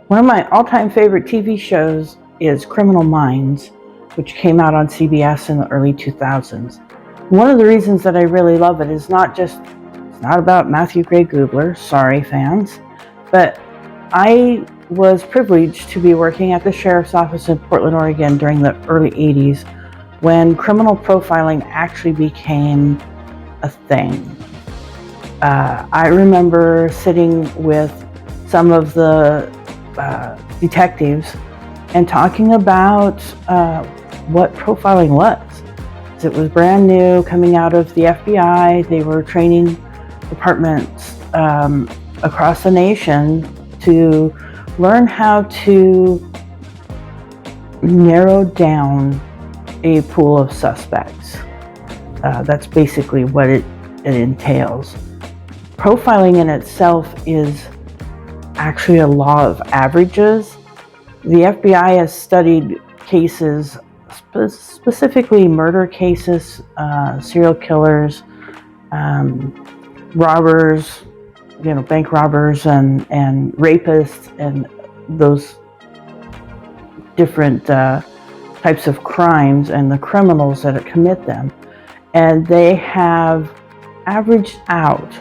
One of my all-time favorite TV shows is Criminal Minds, which came out on CBS in the early 2000s. One of the reasons that I really love it is it's not about Matthew Gray Gubler, sorry fans, but I was privileged to be working at the sheriff's office in Portland, Oregon during the early 80s when criminal profiling actually became a thing. I remember sitting with some of the detectives and talking about what profiling was. It was brand new, coming out of the FBI. They were training departments across the nation to learn how to narrow down a pool of suspects. That's basically what it entails. Profiling in itself is actually a law of averages. The FBI has studied cases, specifically murder cases, serial killers, robbers, bank robbers and rapists, and those different types of crimes and the criminals that commit them. And they have averaged out,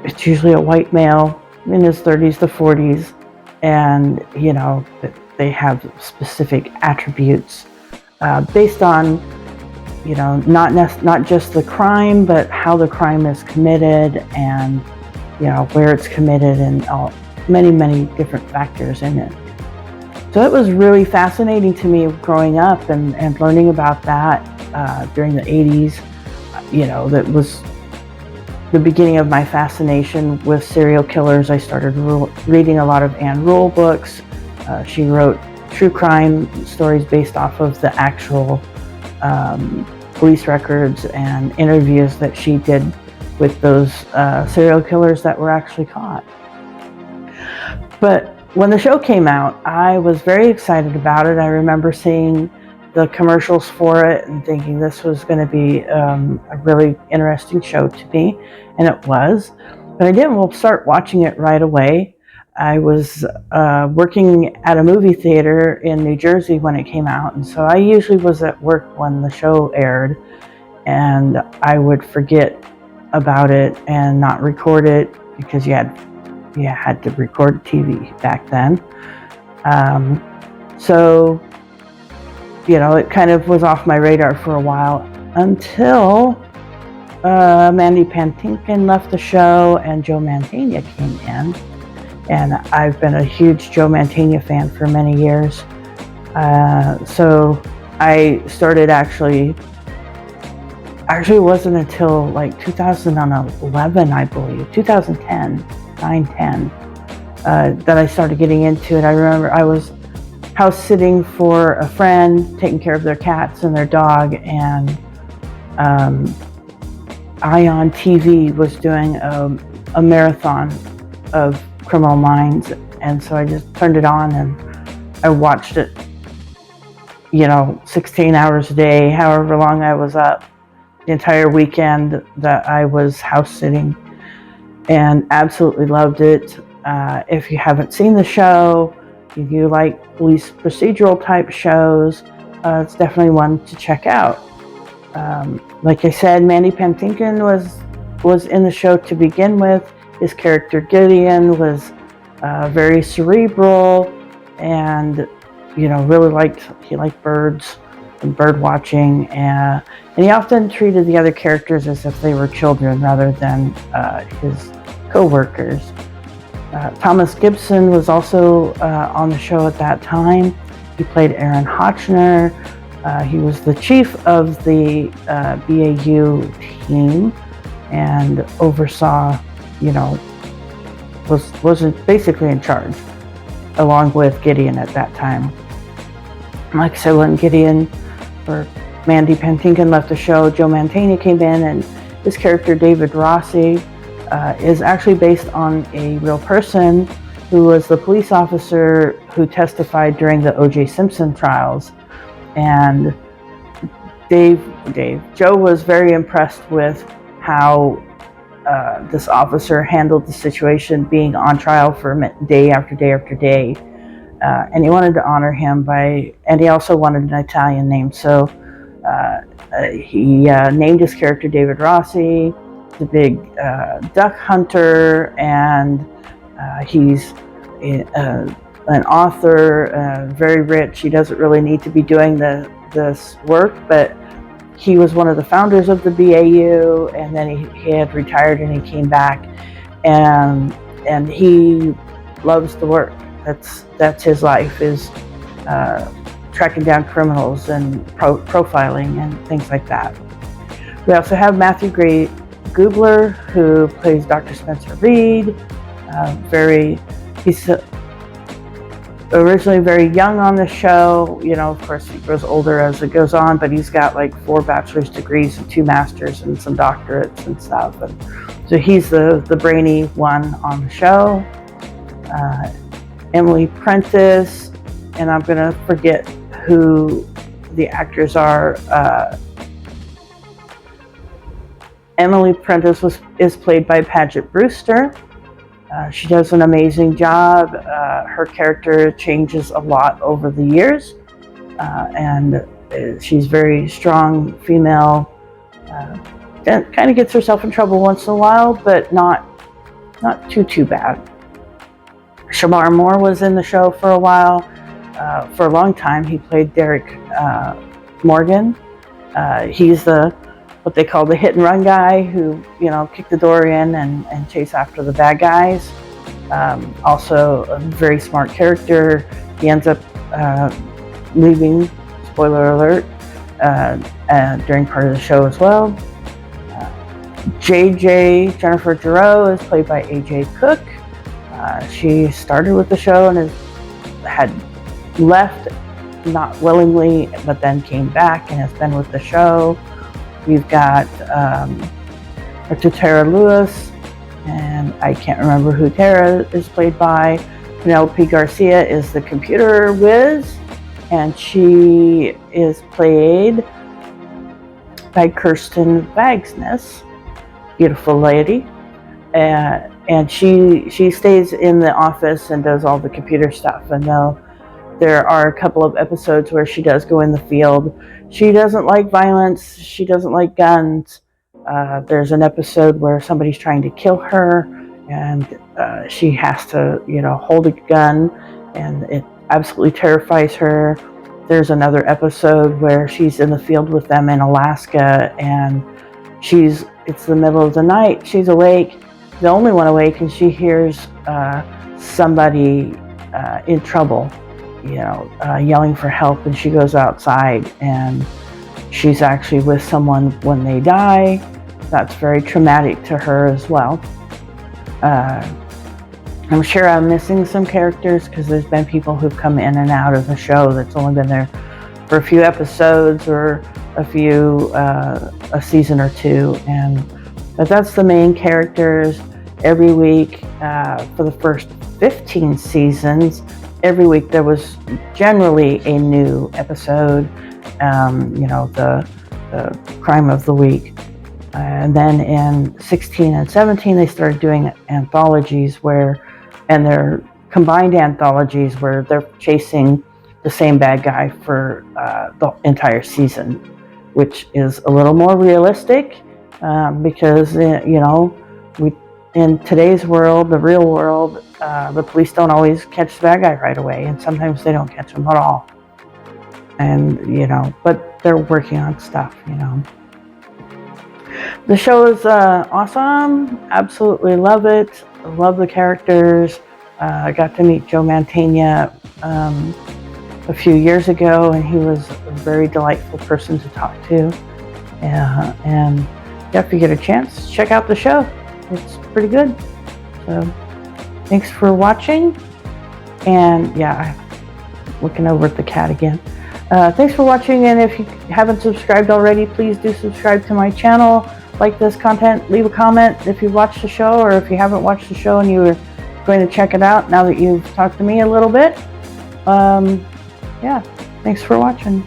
it's usually a white male in his 30s to 40s, and they have specific attributes based on not just the crime, but how the crime is committed, and where it's committed, and many different factors in it. So it was really fascinating to me growing up and learning about that during the 80s. That was the beginning of my fascination with serial killers. I started reading a lot of Anne Rule books. She wrote true crime stories based off of the actual police records and interviews that she did with those serial killers that were actually caught. But when the show came out, I was very excited about it. I remember seeing the commercials for it and thinking this was going to be a really interesting show to me, and it was. But I didn't start watching it right away. I was working at a movie theater in New Jersey when it came out, and so I usually was at work when the show aired, and I would forget about it and not record it because you had to record TV back then. So it kind of was off my radar for a while until Mandy Patinkin left the show and Joe Mantegna came in. And I've been a huge Joe Mantegna fan for many years. So I started actually it wasn't until 2011, I believe, 2010, 9-10, that I started getting into it. I remember I was house sitting for a friend, taking care of their cats and their dog, and Ion TV was doing a marathon of Criminal Minds, and so I just turned it on and I watched it 16 hours a day, however long I was up, the entire weekend that I was house sitting, and absolutely loved it. If you haven't seen the show, if you like police procedural type shows, it's definitely one to check out. Like I said, Mandy Patinkin was in the show to begin with. His character Gideon was very cerebral, and really liked birds and bird watching, and he often treated the other characters as if they were children rather than his co-workers. Thomas Gibson was also on the show at that time. He played Aaron Hotchner. He was the chief of the BAU team and oversaw, was basically in charge, along with Gideon at that time. Like I said, when Gideon or Mandy Patinkin left the show, Joe Mantegna came in, and his character David Rossi is actually based on a real person who was the police officer who testified during the O.J. Simpson trials. And Joe was very impressed with how this officer handled the situation, being on trial for day after day after day. And he wanted to honor him and he also wanted an Italian name. So he named his character David Rossi, the big duck hunter, and he's an author, very rich. He doesn't really need to be doing this work, but he was one of the founders of the BAU, and then he had retired and he came back, and he loves the work. That's his life, is tracking down criminals and profiling and things like that. We also have Matthew Gray Gubler, who plays Dr. Spencer Reed. He's originally very young on the show. Of course, he grows older as it goes on, but he's got like 4 bachelor's degrees and 2 masters and some doctorates and stuff. And so he's the brainy one on the show. Emily Prentice, and I'm going to forget who the actors are. Emily Prentice is played by Paget Brewster. She does an amazing job. Her character changes a lot over the years, and she's very strong female. Kind of gets herself in trouble once in a while, but not too bad. Shamar Moore was in the show for a while. For a long time, he played Derek Morgan. He's what they call the hit and run guy who, kick the door in and chase after the bad guys. Also a very smart character. He ends up leaving, spoiler alert, during part of the show as well. Jennifer Giroux is played by AJ Cook. She started with the show and had left, not willingly, but then came back and has been with the show. We've got Dr. Tara Lewis, and I can't remember who Tara is played by. Penelope Garcia is the computer whiz, and she is played by Kirsten Vagsness, beautiful lady. And she stays in the office and does all the computer stuff. And though there are a couple of episodes where she does go in the field, she doesn't like violence. She doesn't like guns. There's an episode where somebody's trying to kill her, and she has to, hold a gun, and it absolutely terrifies her. There's another episode where she's in the field with them in Alaska, and it's the middle of the night. She's awake, the only one awake, and she hears somebody in trouble, yelling for help, and she goes outside, and she's actually with someone when they die. That's very traumatic to her as well. I'm sure I'm missing some characters because there's been people who've come in and out of the show that's only been there for a few episodes or a season or 2, but that's the main characters. Every week for the first 15 seasons, every week there was generally a new episode, the crime of the week. And then in 16 and 17, they started doing anthologies and they're combined anthologies where they're chasing the same bad guy for the entire season, which is a little more realistic because, in today's world, the real world, the police don't always catch the bad guy right away, and sometimes they don't catch him at all. And, but they're working on stuff, The show is awesome. Absolutely love it. Love the characters. I got to meet Joe Mantegna a few years ago, and he was a very delightful person to talk to. And if you get a chance, check out the show. It's pretty good. So thanks for watching. And I'm looking over at the cat again. Thanks for watching, and if you haven't subscribed already, please do subscribe to my channel. Like this content, leave a comment if you've watched the show, or if you haven't watched the show and you were going to check it out now that you've talked to me a little bit. Thanks for watching.